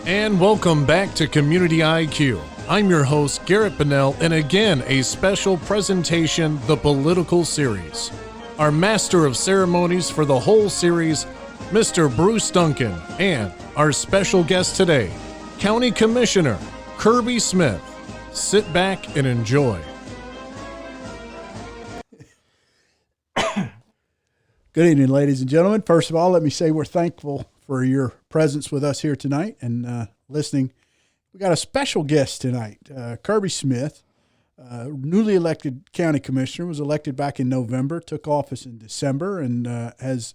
And welcome back to Community IQ. I'm your host, Garrett Bonnell, and again, a special presentation, the Political Series. Our master of ceremonies for the whole series, Mr. Bruce Duncan, and our special guest today, County Commissioner Kirby Smith. Sit back and enjoy. Good evening, ladies and gentlemen. First of all, let me say we're thankful for your presence with us here tonight and listening. We got a special guest tonight, Kirby Smith, newly elected county commissioner, was elected back in November, took office in December, and has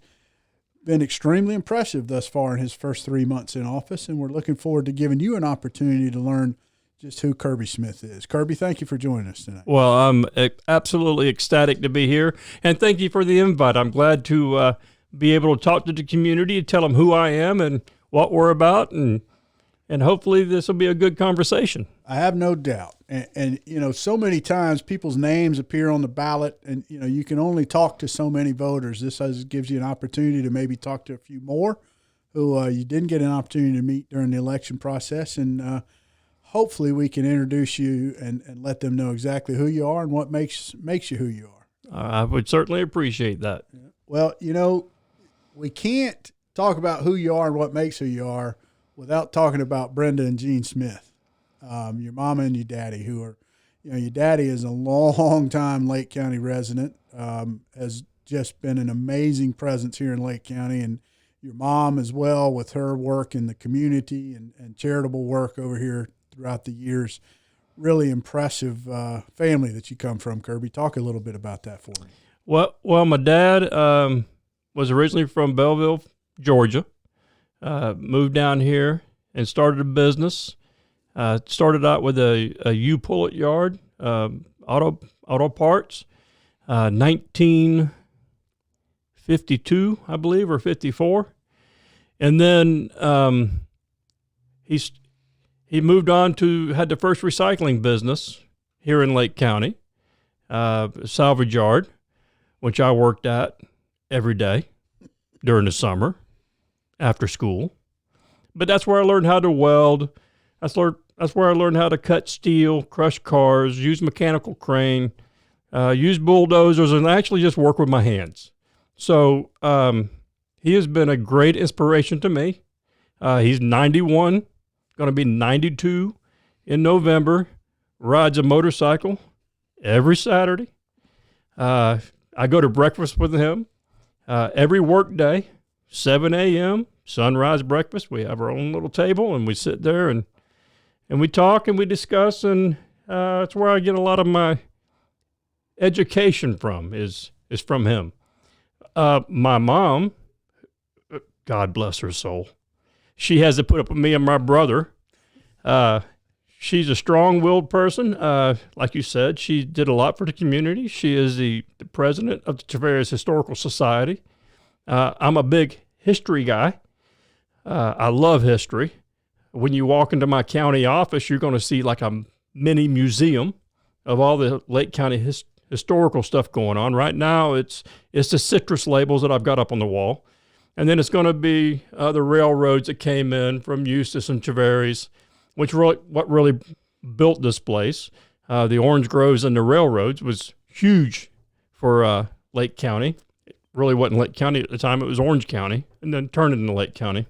been extremely impressive thus far in his first 3 months in office. And we're looking forward to giving you an opportunity to learn just who Kirby Smith is. Kirby, thank you for joining us tonight. Well, I'm absolutely ecstatic to be here, and thank you for the invite. I'm glad to be able to talk to the community and tell them who I am and what we're about, and hopefully this will be a good conversation. I have no doubt. And you know, so many times people's names appear on the ballot, and, you know, you can only talk to so many voters. This gives you an opportunity to maybe talk to a few more who you didn't get an opportunity to meet during the election process. And hopefully we can introduce you and let them know exactly who you are and what makes you who you are. I would certainly appreciate that. Yeah. Well, you know, we can't talk about who you are and what makes who you are without talking about Brenda and Gene Smith, your mama and your daddy, who are, you know, your daddy is a long-time Lake County resident, has just been an amazing presence here in Lake County, and your mom as well with her work in the community and charitable work over here throughout the years. Really impressive family that you come from, Kirby. Talk a little bit about that for me. Well, my dad was originally from Belleville, Georgia. Moved down here and started a business. Started out with a U-Pullet yard, auto parts. 1952, I believe, or 54, and then he moved on to had the first recycling business here in Lake County, salvage yard, which I worked at every day during the summer after school. But that's where I learned how to weld. That's where I learned how to cut steel, crush cars, use mechanical crane, use bulldozers, and actually just work with my hands. So he has been a great inspiration to me. He's 91, going to be 92 in November, rides a motorcycle every Saturday. I go to breakfast with him every work day, 7 a.m., sunrise breakfast. We have our own little table, and we sit there and we talk and we discuss, and that's where I get a lot of my education from, is from him. My mom, God bless her soul, she has to put up with me and my brother. She's a strong-willed person. Like you said, she did a lot for the community. She is the president of the Tavares Historical Society. I'm a big history guy. I love history. When you walk into my county office, you're going to see like a mini museum of all the Lake County historical stuff going on. Right now, it's the citrus labels that I've got up on the wall. And then it's going to be the railroads that came in from Eustis and Tavares, which what really built this place. The orange groves and the railroads was huge for Lake County. It really wasn't Lake County at the time. It was Orange County, and then turned it into Lake County.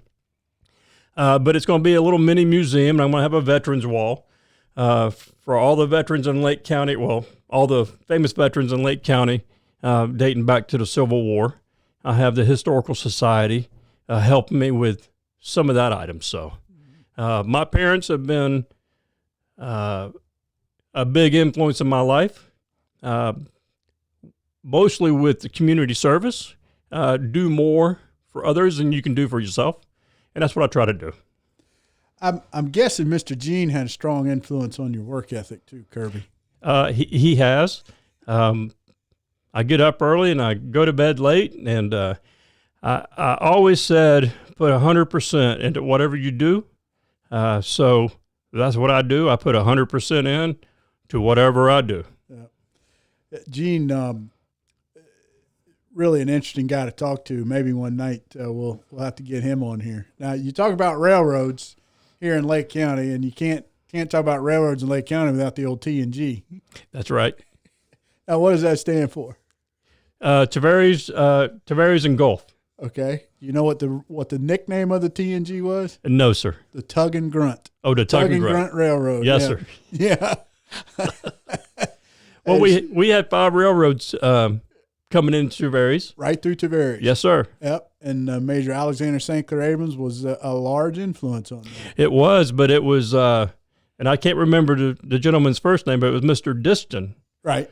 But it's going to be a little mini museum, and I'm going to have a veterans wall for all the veterans in Lake County, well, all the famous veterans in Lake County dating back to the Civil War. I have the Historical Society helping me with some of that items. So my parents have been a big influence in my life, mostly with the community service. Do more for others than you can do for yourself. And that's what I try to do. I'm guessing Mr. Gene had a strong influence on your work ethic too, Kirby. He has. I get up early and I go to bed late, and I always said put 100% into whatever you do. So that's what I do. I put 100% in to whatever I do. Gene, really an interesting guy to talk to. Maybe one night we'll have to get him on here. Now, you talk about railroads, here in Lake County, and you can't talk about railroads in Lake County without the old T&G. That's right. Now, what does that stand for? Tavares and Gulf. Okay. You know what the nickname of the T&G was? No, sir. The Tug and Grunt. Oh, the Tug and Grunt Railroad. Yes, yeah. sir. Yeah. Well, we had 5 railroads coming into Tavares. Right through Tavares. Yes, sir. Yep. And Major Alexander St. Clair Abrams was a large influence on that. It was, but it was, and I can't remember the gentleman's first name, but it was Mr. Diston. Right.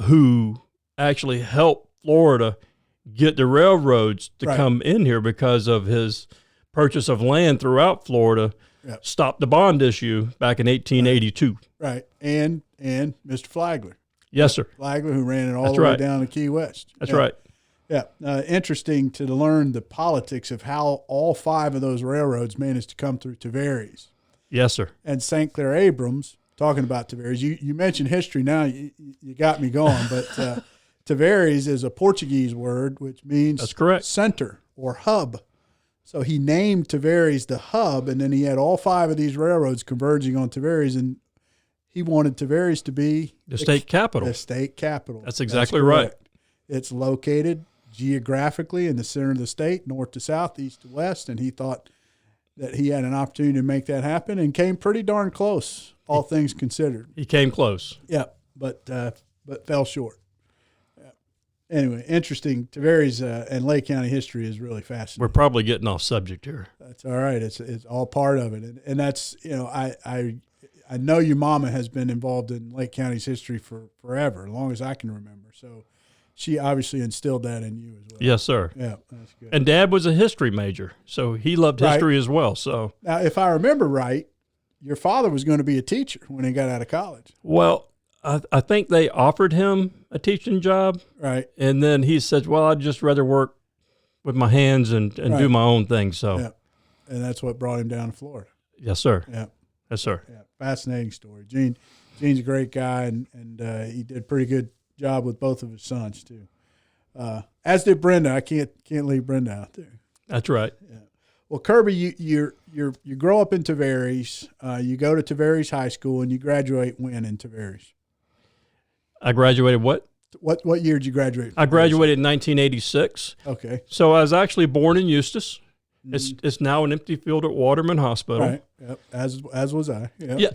Who actually helped Florida get the railroads to come in here because of his purchase of land throughout Florida, stopped the bond issue back in 1882. Right. And Mr. Flagler. Yes, sir. Flagler, who ran it all the way down to Key West. That's right. Yeah. Interesting to learn the politics of how all 5 of those railroads managed to come through Tavares. Yes, sir. And St. Clair Abrams, talking about Tavares, you mentioned history now, you got me going, but Tavares is a Portuguese word, which means that's correct. Center or hub. So he named Tavares the hub, and then he had all 5 of these railroads converging on Tavares, and he wanted Tavares to be the state capital. The state capital. That's exactly right. It's located geographically in the center of the state, north to south, east to west, and he thought that he had an opportunity to make that happen and came pretty darn close, all things considered. He came close. Yeah, but fell short. Anyway, interesting. Tavares and Lake County history is really fascinating. We're probably getting off subject here. That's all right. It's all part of it, and that's I know your mama has been involved in Lake County's history for forever, as long as I can remember. So she obviously instilled that in you as well. Yes, sir. Yeah, that's good. And Dad was a history major, so he loved history as well. So now, if I remember right, your father was going to be a teacher when he got out of college. Well, I think they offered him a teaching job. Right. And then he said, well, I'd just rather work with my hands and do my own thing. So, yeah. And that's what brought him down to Florida. Yes, sir. Yeah. Yes, sir. Yeah. Fascinating story. Gene's a great guy, and he did a pretty good job with both of his sons too. As did Brenda. I can't leave Brenda out there. That's right. Yeah. Well, Kirby, you grow up in Tavares. You go to Tavares High School, and you graduate when in Tavares? I graduated what? What year did you graduate? I graduated in 1986. Okay. So I was actually born in Eustis. It's now an empty field at Waterman Hospital. Right. Yep. As was I. Yep. Yeah.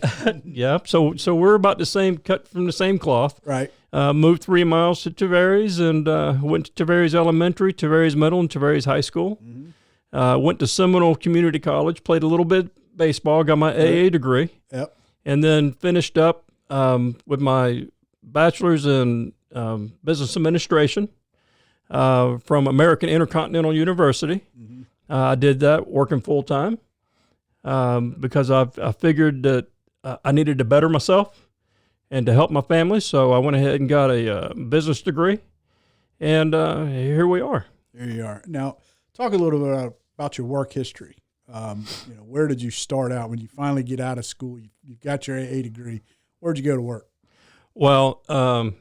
Yeah. So we're about the same, cut from the same cloth. Right. Moved 3 miles to Tavares and went to Tavares Elementary, Tavares Middle, and Tavares High School. Mm-hmm. Went to Seminole Community College, played a little bit baseball, got my AA degree. Yep. And then finished up with my bachelor's in business administration from American Intercontinental University. Mm-hmm. I did that working full time because I figured that I needed to better myself and to help my family. So I went ahead and got a business degree, and here we are. There you are. Now, talk a little bit about your work history. Where did you start out when you finally get out of school? You got your AA degree. Where'd you go to work? Well, I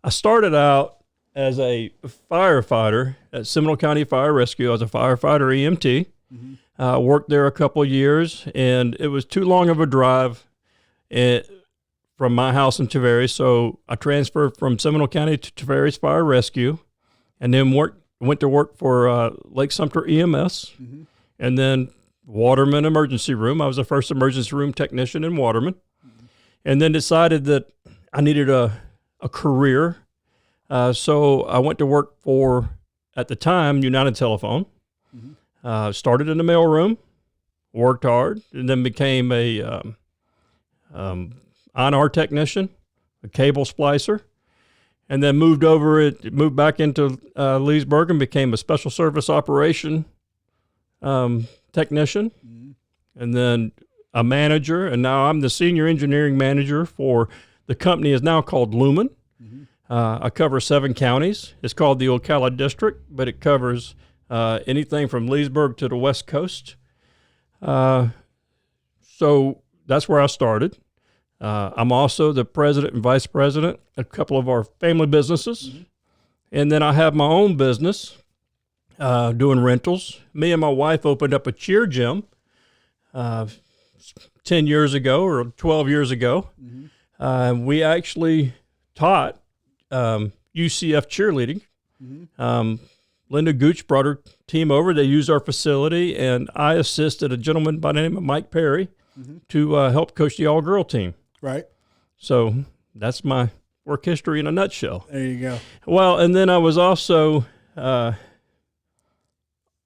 started out as a firefighter at Seminole County Fire Rescue. I was a firefighter EMT. Mm-hmm. Worked there a couple of years, and it was too long of a drive from my house in Tavares, so I transferred from Seminole County to Tavares Fire Rescue, and then went to work for Lake Sumter EMS, mm-hmm. and then Waterman Emergency Room. I was the first emergency room technician in Waterman, mm-hmm. and then decided that I needed a career. So I went to work for, at the time, United Telephone. Mm-hmm. Started in the mailroom, worked hard, and then became a on-air technician, a cable splicer, and then moved back into Leesburg and became a special service operation technician, mm-hmm. and then a manager, and now I'm the senior engineering manager for the company is now called Lumen. Mm-hmm. I cover 7 counties. It's called the Ocala District, but it covers anything from Leesburg to the West Coast. So that's where I started. I'm also the president and vice president of a couple of our family businesses. Mm-hmm. And then I have my own business doing rentals. Me and my wife opened up a cheer gym 10 years ago or 12 years ago. We actually taught UCF cheerleading. Linda Gooch brought her team over. They used our facility, and I assisted a gentleman by the name of Mike Perry to help coach the all-girl team. Right. So that's my work history in a nutshell. There you go. Well, and then I was also on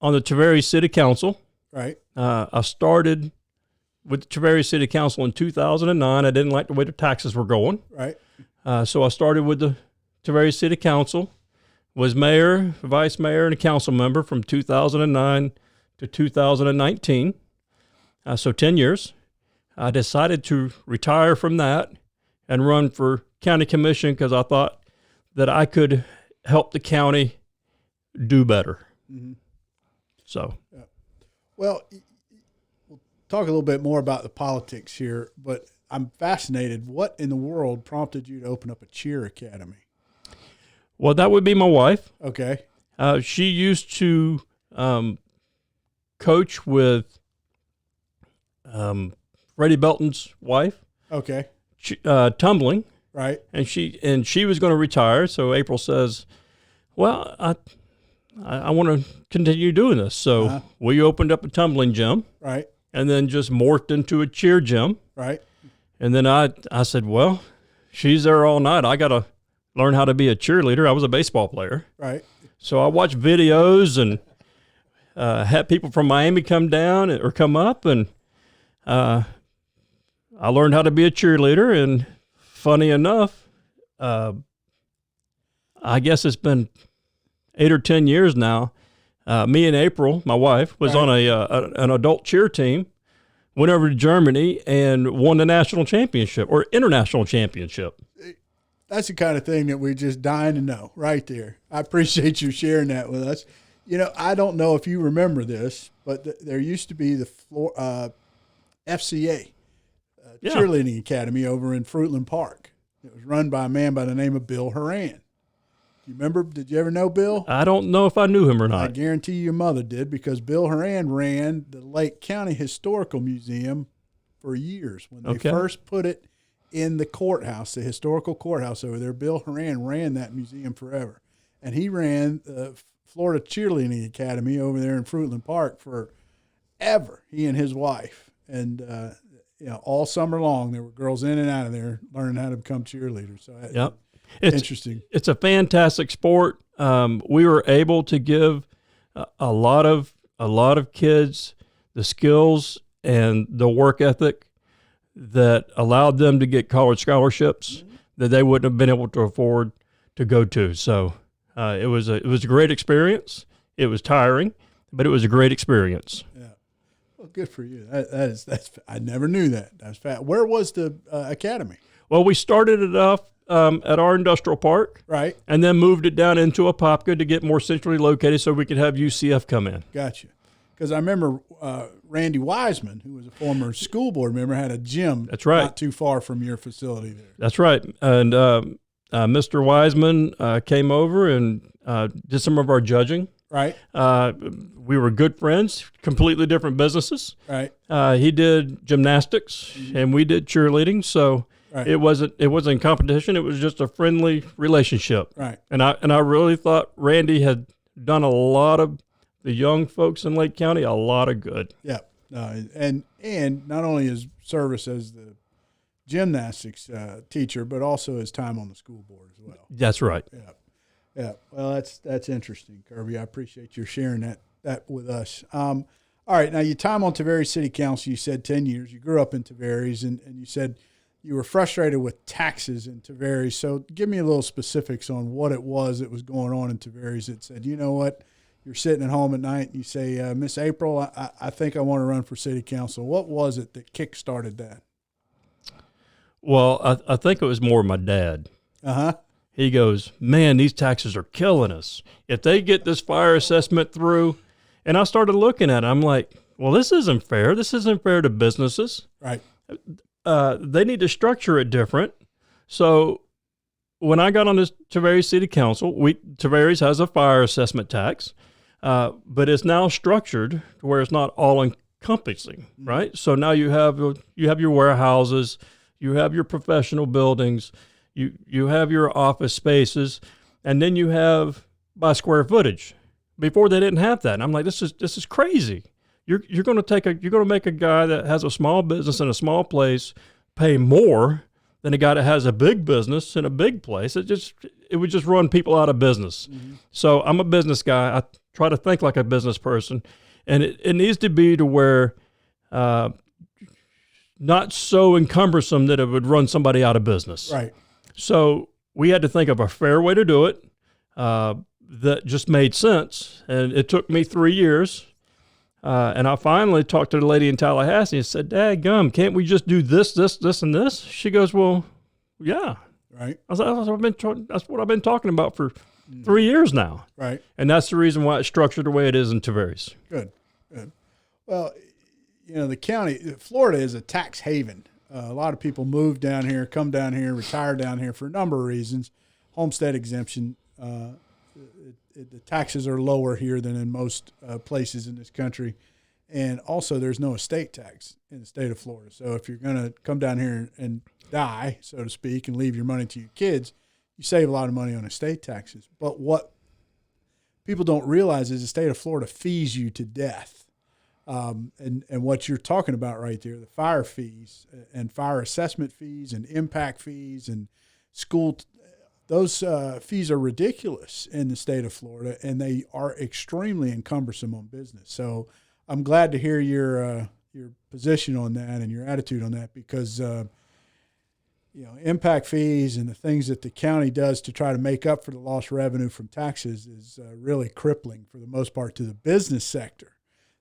the Tavares City Council. Right. I started with the Tavares City Council in 2009. I didn't like the way the taxes were going. Right. So I started with the Tavares City Council, was mayor, vice mayor, and a council member from 2009 to 2019. So 10 years. I decided to retire from that and run for county commission because I thought that I could help the county do better. So, well, we'll talk a little bit more about the politics here, but I'm fascinated. What in the world prompted you to open up a cheer academy? well, that would be my wife. Okay. She used to coach with Freddie Belton's wife, Okay. tumbling, Right. and she was going to retire. So April says, "Well, I want to continue doing this." So we opened up a tumbling gym, Right. and then just morphed into a cheer gym. Right. And then I said, "Well, she's there all night. I got to learn how to be a cheerleader." I was a baseball player, Right. so I watched videos and had people from Miami come down or come up, and I learned how to be a cheerleader. And funny enough, I guess it's been 8 or 10 years now. Me and April, my wife, was on an adult cheer team, went over to Germany and won the national championship or international championship. That's the kind of thing that we're just dying to know right there. I appreciate you sharing that with us. You know, I don't know if you remember this, but there used to be the FCA, cheerleading academy over in Fruitland Park. It was run by a man by the name of Bill Horan. You remember? Did you ever know Bill? I don't know if I knew him or I not. guarantee your mother did, because Bill Horan ran the Lake County Historical Museum for years. When they first put it in the courthouse, the historical courthouse over there, Bill Horan ran that museum forever. And he ran the Florida Cheerleading Academy over there in Fruitland Park forever, he and his wife. And, all summer long, there were girls in and out of there learning how to become cheerleaders. So it's interesting. It's a fantastic sport. We were able to give a lot of kids the skills and the work ethic that allowed them to get college scholarships that they wouldn't have been able to afford to go to. So it was a great experience. It was tiring, but it was a great experience. Yeah. Well, good for you. That's I never knew that. That's fat. Where was the academy? Well, we started it off at our industrial park, Right. and then moved it down into Apopka to get more centrally located so we could have UCF come in. Gotcha. Because I remember Randy Wiseman, who was a former school board member, had a gym. That's right. Not too far from your facility there. That's right. And Mr. Wiseman came over and did some of our judging. Right. We were good friends, completely different businesses. Right. He did gymnastics and we did cheerleading. So it wasn't competition. It was just a friendly relationship. Right. And I really thought Randy had done a lot of the young folks in Lake County a lot of good. Yeah. And not only his service as the gymnastics teacher, but also his time on the school board as well. That's right. Yeah. Yeah. Well, that's interesting, Kirby. I appreciate your sharing that with us. All right. Now, your time on Tavares City Council, you said 10 years. You grew up in Tavares, and you said you were frustrated with taxes in Tavares. So give me a little specifics on what it was that was going on in Tavares that said, you know what, you're sitting at home at night and you say, Miss April, I think I want to run for city council. What was it that kick-started that? Well, I think it was more my dad. Uh-huh. He goes, "Man, these taxes are killing us. If they get this fire assessment through," and I started looking at it, I'm like, well, this isn't fair. This isn't fair to businesses. Right. They need to structure it different. So when I got on this Tavares City Council, Tavares has a fire assessment tax, but it's now structured to where it's not all encompassing, right? So now you have your warehouses, you have your professional buildings, you have your office spaces, and then you have by square footage. Before they didn't have that. And I'm like, this is crazy. You're going to make a guy that has a small business in a small place pay more than a guy that has a big business in a big place. It would just run people out of business. Mm-hmm. So I'm a business guy. I try to think like a business person, and it needs to be to where not so encumbersome that it would run somebody out of business. Right. So we had to think of a fair way to do it that just made sense, and it took me 3 years. And I finally talked to the lady in Tallahassee and said, "Dadgum, can't we just do this, and this?" She goes, "Well, yeah." Right. I was like, that's what I've been talking about for 3 years now. Right. And that's the reason why it's structured the way it is in Tavares. Good. Well, the county, Florida is a tax haven. A lot of people move down here, come down here, retire down here for a number of reasons. Homestead exemption. The taxes are lower here than in most places in this country. And also there's no estate tax in the state of Florida. So if you're going to come down here and die, so to speak, and leave your money to your kids, you save a lot of money on estate taxes. But what people don't realize is the state of Florida fees you to death. And what you're talking about right there, the fire fees and fire assessment fees and impact fees and school those fees are ridiculous in the state of Florida, and they are extremely encumbersome on business. So I'm glad to hear your position on that and your attitude on that, because impact fees and the things that the county does to try to make up for the lost revenue from taxes is really crippling for the most part to the business sector.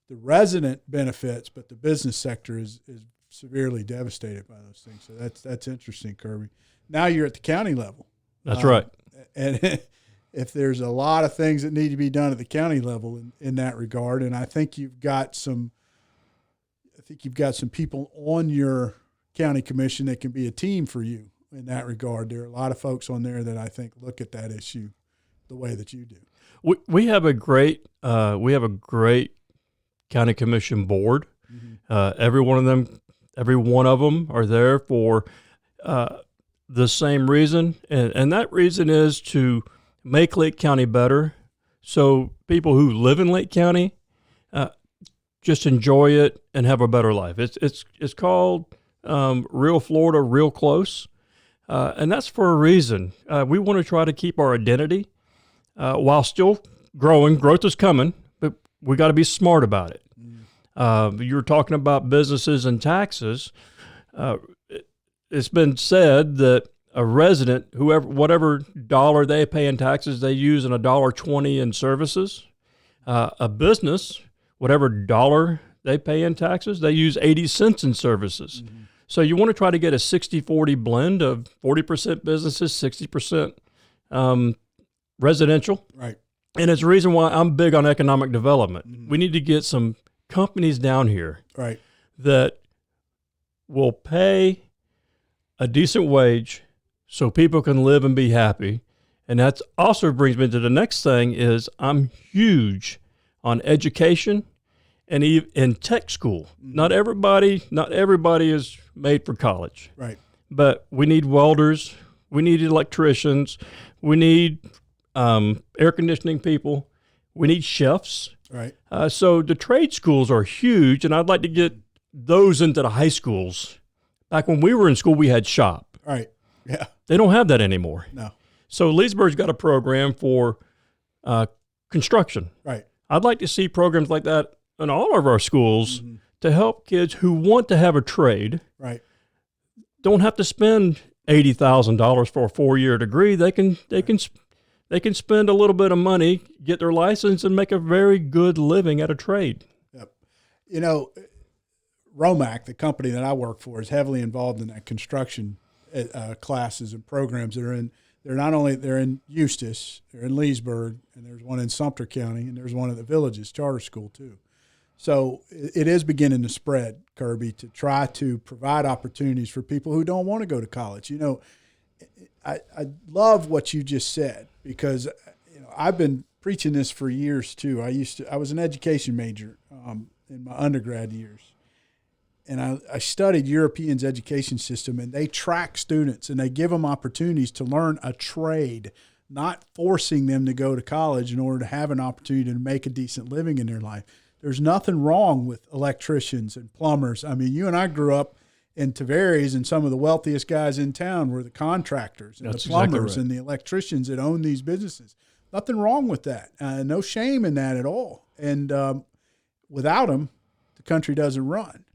The resident benefits, but the business sector is severely devastated by those things. So that's interesting, Kirby. Now you're at the county level. That's right. And if there's a lot of things that need to be done at the county level in that regard, and I think you've got some people on your county commission that can be a team for you in that regard. There are a lot of folks on there that I think look at that issue the way that you do. We have a great county commission board. Mm-hmm. Every one of them are there for the same reason, and that reason is to make Lake County better, so people who live in Lake County just enjoy it and have a better life. It's called Real Florida, Real Close, and that's for a reason. We want to try to keep our identity while still growing. Growth is coming, but we got to be smart about it. You're talking about businesses and taxes. It's been said that a resident, whatever dollar they pay in taxes, they use in $1.20 in services. A business, whatever dollar they pay in taxes, they use 80 cents in services. Mm-hmm. So you want to try to get a 60-40 blend of 40% businesses, 60% residential. Right. And it's the reason why I'm big on economic development. Mm-hmm. We need to get some companies down here that will pay a decent wage so people can live and be happy. And that also brings me to the next thing is I'm huge on education and in tech school. Mm-hmm. Not everybody is made for college. Right. But we need welders, we need electricians, we need air conditioning people, we need chefs. Right. So the trade schools are huge, and I'd like to get those into the high schools. Back when we were in school, we had shop. Right. Yeah. They don't have that anymore. No. So Leesburg's got a program for construction. Right. I'd like to see programs like that in all of our schools to help kids who want to have a trade. Right. Don't have to spend $80,000 for a 4-year degree. They can spend a little bit of money, get their license, and make a very good living at a trade. Yep. Romac, the company that I work for, is heavily involved in that construction classes and programs that are in. They're in Eustis, they're in Leesburg, and there's one in Sumter County, and there's one at the Villages Charter School too. So it is beginning to spread, Kirby, to try to provide opportunities for people who don't want to go to college. I love what you just said, because I've been preaching this for years too. I was an education major in my undergrad years. And I studied Europeans' education system, and they track students and they give them opportunities to learn a trade, not forcing them to go to college in order to have an opportunity to make a decent living in their life. There's nothing wrong with electricians and plumbers. I mean, you and I grew up in Tavares, and some of the wealthiest guys in town were the contractors and That's the plumbers exactly right. and the electricians that own these businesses. Nothing wrong with that. No shame in that at all. And without them, the country doesn't run.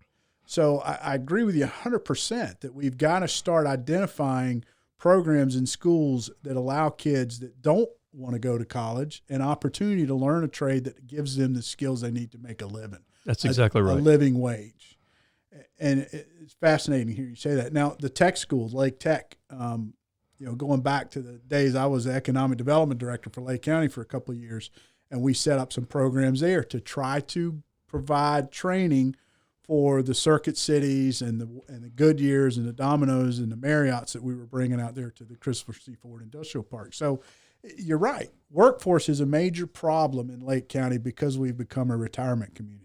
So I agree with you 100% that we've got to start identifying programs in schools that allow kids that don't want to go to college an opportunity to learn a trade that gives them the skills they need to make a living. That's exactly right. A living wage. And it's fascinating to hear you say that. Now, the tech schools, Lake Tech, going back to the days I was the economic development director for Lake County for a couple of years, and we set up some programs there to try to provide training for the circuit cities and the Goodyears and the Domino's and the Marriotts that we were bringing out there to the Christopher C. Ford Industrial Park. So you're right. Workforce is a major problem in Lake County because we've become a retirement community.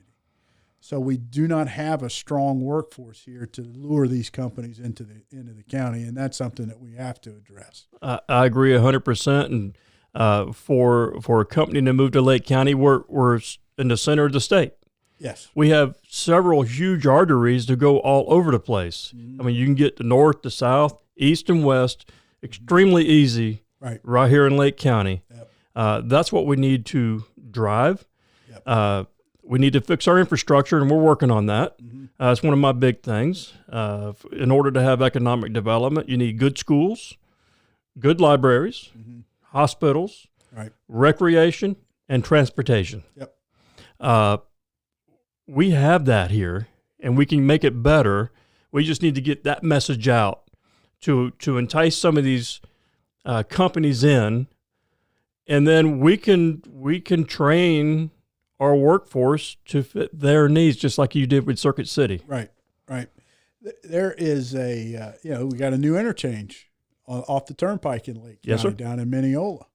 So we do not have a strong workforce here to lure these companies into the county, and that's something that we have to address. I agree 100%. And for a company to move to Lake County, we're in the center of the state. Yes. We have several huge arteries to go all over the place. I mean, you can get to north, to south, east, and west extremely easy right here in Lake County. Yep. That's what we need to drive. Yep. We need to fix our infrastructure, and we're working on that. It's one of my big things. In order to have economic development, you need good schools, good libraries, hospitals, recreation, and transportation. Yep. We have that here, and we can make it better. We just need to get that message out to entice some of these companies in, and then we can train our workforce to fit their needs, just like you did with Circuit City. Right. There is we got a new interchange off the turnpike in Lake County. Yes, sir. Down in Mineola.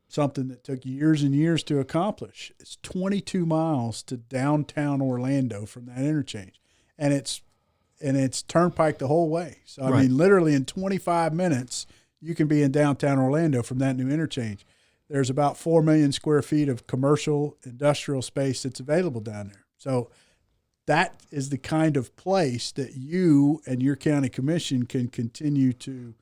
Something that took years and years to accomplish. It's 22 miles to downtown Orlando from that interchange, and it's turnpike the whole way. So I mean, literally in 25 minutes, you can be in downtown Orlando from that new interchange. There's about 4 million square feet of commercial industrial space that's available down there. So that is the kind of place that you and your county commission can continue to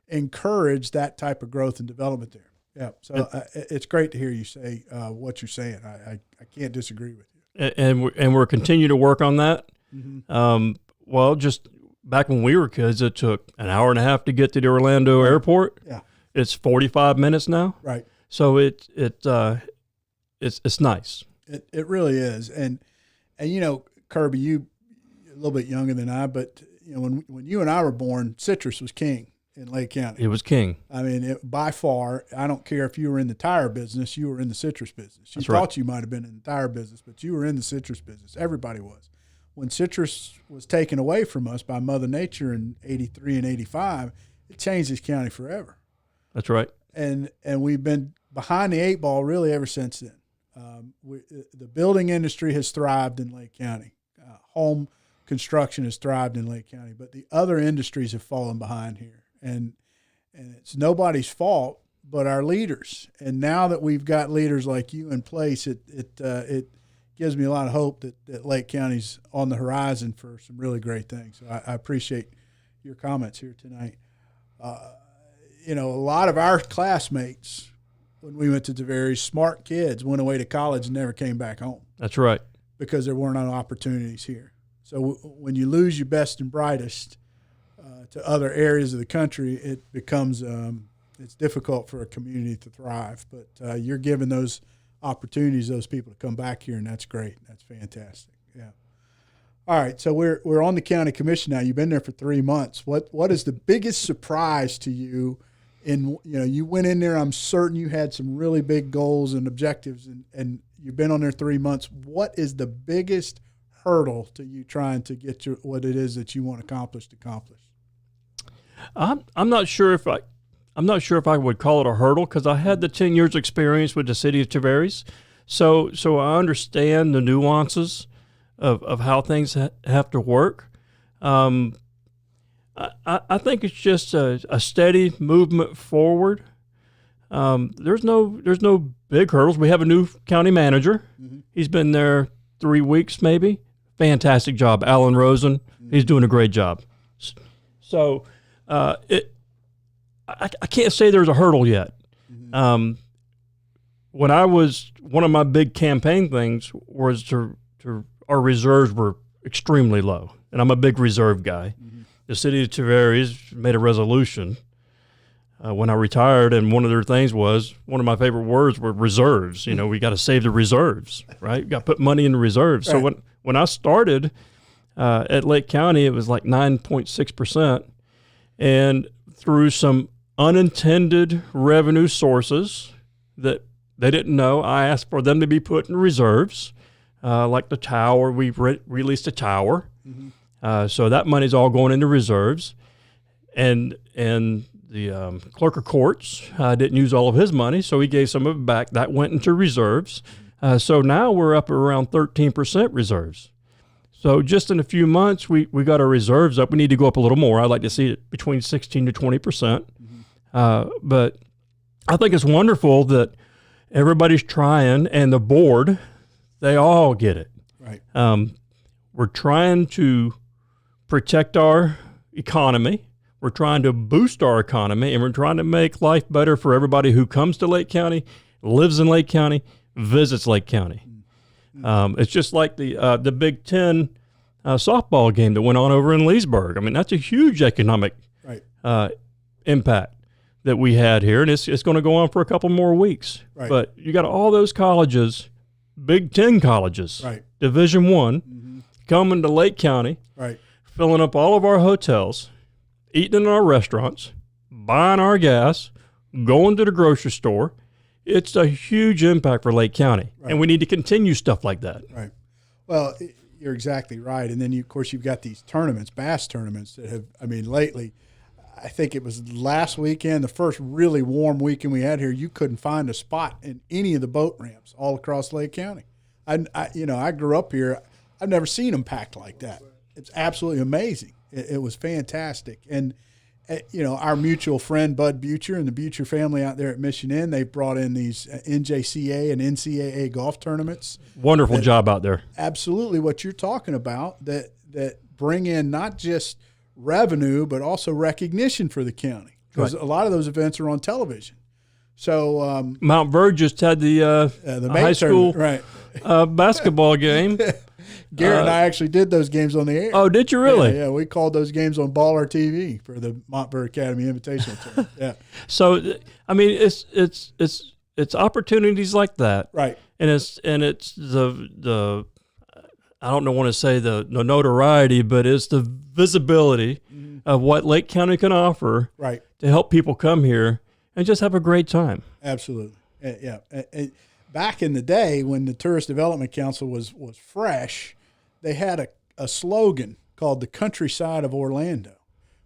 encourage that type of growth and development there. Yeah, so it's great to hear you say what you're saying. I can't disagree with you. And we're continuing to work on that. Well, just back when we were kids, it took an hour and a half to get to the Orlando airport. Yeah, it's 45 minutes now. Right. So it's nice. It really is. And Kirby, you a little bit younger than I, but when you and I were born, citrus was king in Lake County. It was king. I mean, by far, I don't care if you were in the tire business, you were in the citrus business. You That's thought right. you might have been in the tire business, but you were in the citrus business. Everybody was. When citrus was taken away from us by Mother Nature in 83 and 85, it changed this county forever. That's right. And we've been behind the eight ball really ever since then. The building industry has thrived in Lake County. Home construction has thrived in Lake County, but the other industries have fallen behind here. And it's nobody's fault but our leaders. And now that we've got leaders like you in place, it gives me a lot of hope that Lake County's on the horizon for some really great things. So I appreciate your comments here tonight. A lot of our classmates, when we went to Tavares, smart kids went away to college and never came back home. That's right. Because there weren't no opportunities here. So when you lose your best and brightest to other areas of the country, it becomes it's difficult for a community to thrive. But you're giving those opportunities, those people to come back here, and that's great. That's fantastic. Yeah. All right, so we're on the county commission now. You've been there for 3 months. What is the biggest surprise to you? You went in there. I'm certain you had some really big goals and objectives, and you've been on there 3 months. What is the biggest hurdle to you trying to get what it is that you want accomplished? I'm not sure if I would call it a hurdle because I had the 10 years experience with the city of Tavares. So I understand the nuances of how things have to work. I think it's just a steady movement forward. There's no big hurdles. We have a new county manager. Mm-hmm. He's been there 3 weeks, maybe. Fantastic job, Alan Rosen. Mm-hmm. He's doing a great job. So I can't say there's a hurdle yet. Mm-hmm. When I was, one of my big campaign things was to our reserves were extremely low, and I'm a big reserve guy. Mm-hmm. The city of Tavares made a resolution when I retired, and one of their things was, one of my favorite words were reserves. You know, we got to save the reserves, right? We got to put money in the reserves. Right. So when I started at Lake County, it was like 9.6%. And through some unintended revenue sources that they didn't know, I asked for them to be put in reserves, like the tower. We released a tower. Mm-hmm. So that money's all going into reserves. And the clerk of courts didn't use all of his money, so he gave some of it back. That went into reserves. So now we're up around 13% reserves. So just in a few months, we got our reserves up. We need to go up a little more. I'd like to see it between 16 to 20%. Mm-hmm. But I think it's wonderful that everybody's trying, and the board, they all get it. Right. We're trying to protect our economy. We're trying to boost our economy, and we're trying to make life better for everybody who comes to Lake County, lives in Lake County, visits Lake County. It's just like the Big Ten softball game that went on over in Leesburg. I mean, that's a huge economic impact that we had here, and it's going to go on for a couple more weeks. Right. But you got all those colleges, Big Ten colleges, Division I, coming to Lake County, filling up all of our hotels, eating in our restaurants, buying our gas, going to the grocery store. It's a huge impact for Lake County, and we need to continue stuff like that. Right. Well, you're exactly right. And then, of course, you've got these tournaments, bass tournaments that have, I mean, lately, I think it was last weekend, the first really warm weekend we had here, you couldn't find a spot in any of the boat ramps all across Lake County. I grew up here. I've never seen them packed like that. It's absolutely amazing. It was fantastic. And, our mutual friend, Bud Butcher, and the Butcher family out there at Mission Inn, they brought in these NJCA and NCAA golf tournaments. Wonderful job out there. Absolutely what you're talking about, that bring in not just revenue, but also recognition for the county. Because a lot of those events are on television. So Mount Verge just had the high school basketball game. Garrett and I actually did those games on the air. Oh, did you really? Yeah, we called those games on Baller TV for the Montberg Academy Invitational Tournament. Yeah. So, I mean, it's opportunities like that, right? And it's the I don't want to say the notoriety, but it's the visibility of what Lake County can offer, right, to help people come here and just have a great time. Absolutely, yeah. Back in the day when the Tourist Development Council was fresh, they had a slogan called the Countryside of Orlando,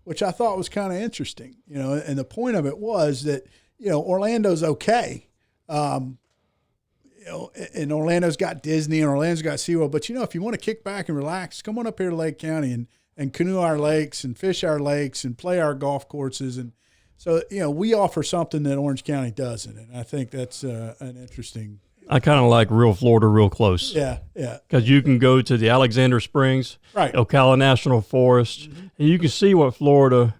which I thought was kind of interesting, and the point of it was that, Orlando's okay. And Orlando's got Disney and Orlando's got SeaWorld, but if you want to kick back and relax, come on up here to Lake County and canoe our lakes and fish our lakes and play our golf courses. And so, we offer something that Orange County doesn't, and I think that's an interesting. I kind of like real Florida, real close. Yeah. Because you can go to the Alexander Springs, Ocala National Forest, and you can see what Florida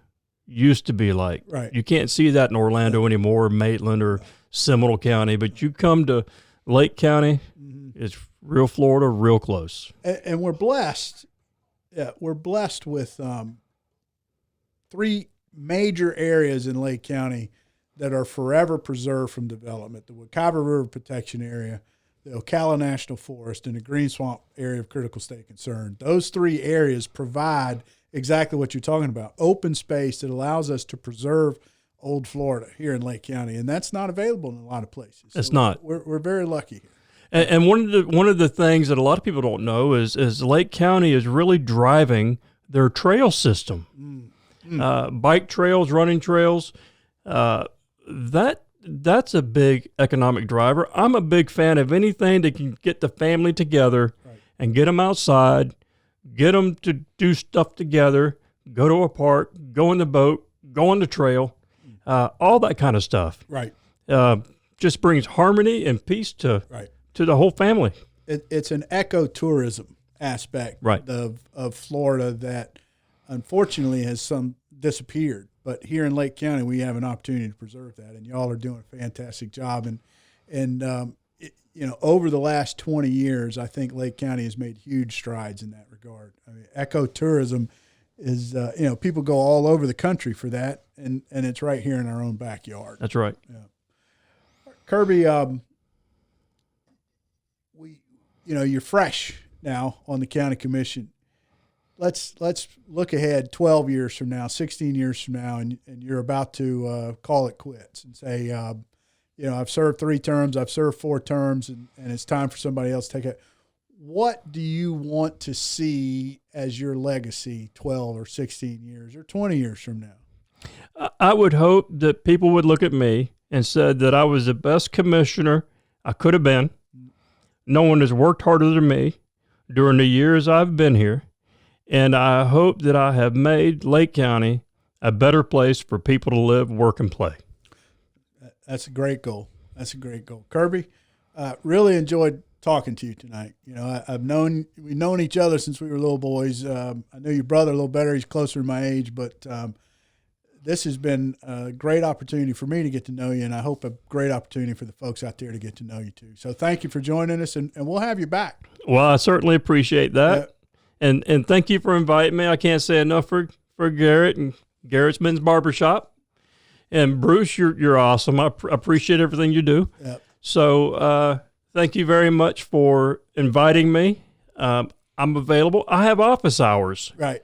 used to be like. Right. You can't see that in Orlando anymore, Maitland or Seminole County, but you come to Lake County, it's real Florida, real close. And we're blessed. Yeah, we're blessed with 3 major areas in Lake County that are forever preserved from development: the Wekiva River Protection Area, the Ocala National Forest, and the Green Swamp Area of Critical State Concern. Those 3 areas provide exactly what you're talking about: open space that allows us to preserve old Florida here in Lake County, and that's not available in a lot of places. It's not. We're very lucky here. And one of the things that a lot of people don't know is Lake County is really driving their trail system. Bike trails, running trails, that that's a big economic driver. I'm a big fan of anything that can get the family together and get them outside, get them to do stuff together, go to a park, go on the boat, go on the trail, all that kind of stuff. Right. Just brings harmony and peace to the whole family. It's an ecotourism aspect of Florida that unfortunately has some disappeared. But here in Lake County, we have an opportunity to preserve that, and y'all are doing a fantastic job. And over the last 20 years, I think Lake County has made huge strides in that regard. I mean, ecotourism is, people go all over the country for that, and it's right here in our own backyard. That's right. Yeah. Kirby, you're fresh now on the county commission. Let's look ahead 12 years from now, 16 years from now, and you're about to call it quits and say, I've served 3 terms, I've served 4 terms, and it's time for somebody else to take it. What do you want to see as your legacy 12 or 16 years or 20 years from now? I would hope that people would look at me and said that I was the best commissioner I could have been. No one has worked harder than me during the years I've been here. And I hope that I have made Lake County a better place for people to live, work, and play. That's a great goal. Kirby, really enjoyed talking to you tonight. We've known each other since we were little boys. I know your brother a little better. He's closer to my age, but this has been a great opportunity for me to get to know you, and I hope a great opportunity for the folks out there to get to know you too. So thank you for joining us, and we'll have you back. Well, I certainly appreciate that. And thank you for inviting me. I can't say enough for Garrett and Garrett's Men's Barbershop. And Bruce, you're awesome. I appreciate everything you do. Yep. So thank you very much for inviting me. I'm available. I have office hours. Right.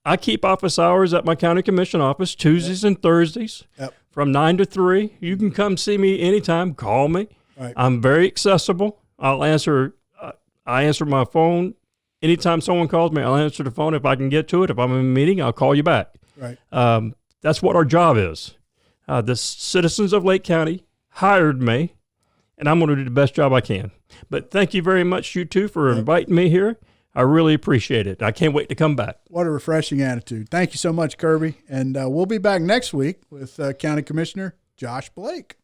I keep office hours at my county commission office Tuesdays and Thursdays from 9 to 3. You can come see me anytime. Call me. Right. I'm very accessible. I answer my phone. Anytime someone calls me, I'll answer the phone if I can get to it. If I'm in a meeting, I'll call you back. Right. That's what our job is. The citizens of Lake County hired me, and I'm going to do the best job I can. But thank you very much, you two, for inviting me here. I really appreciate it. I can't wait to come back. What a refreshing attitude. Thank you so much, Kirby. And we'll be back next week with County Commissioner Josh Blake.